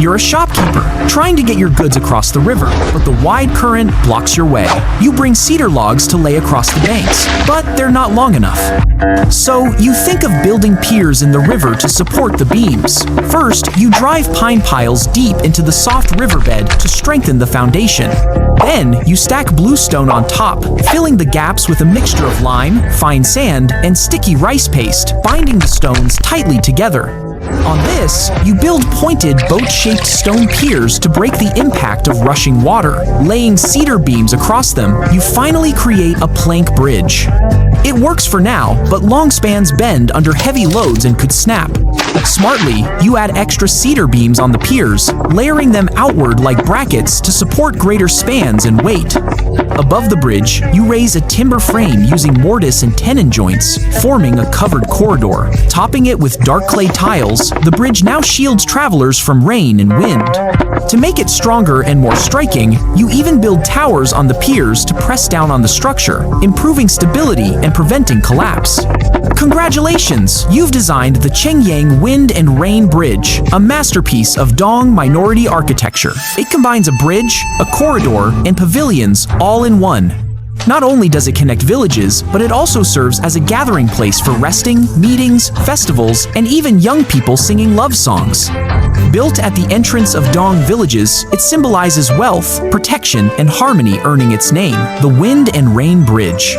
You're a shopkeeper, trying to get your goods across the river, but the wide current blocks your way. You bring cedar logs to lay across the banks, but they're not long enough. So you think of building piers in the river to support the beams. First, you drive pine piles deep into the soft riverbed to strengthen the foundation. Then, you stack bluestone on top, filling the gaps with a mixture of lime, fine sand, and sticky rice paste, binding the stones tightly together. On this, you build pointed, boat-shaped stone piers to break the impact of rushing water. Laying cedar beams across them, you finally create a plank bridge. It works for now, but long spans bend under heavy loads and could snap. Smartly, you add extra cedar beams on the piers, layering them outward like brackets to support greater spans and weight. Above the bridge, you raise a timber frame using mortise and tenon joints, forming a covered corridor. Topping it with dark clay tiles, the bridge now shields travelers from rain and wind. To make it stronger and more striking, you even build towers on the piers to press down on the structure, improving stability and preventing collapse. Congratulations! You've designed the Chengyang Wind and Rain Bridge, a masterpiece of Dong minority architecture. It combines a bridge, a corridor, and pavilions all in one. Not only does it connect villages, but it also serves as a gathering place for resting, meetings, festivals, and even young people singing love songs. Built at the entrance of Dong villages, it symbolizes wealth, protection, and harmony, earning its name, the Wind and Rain Bridge.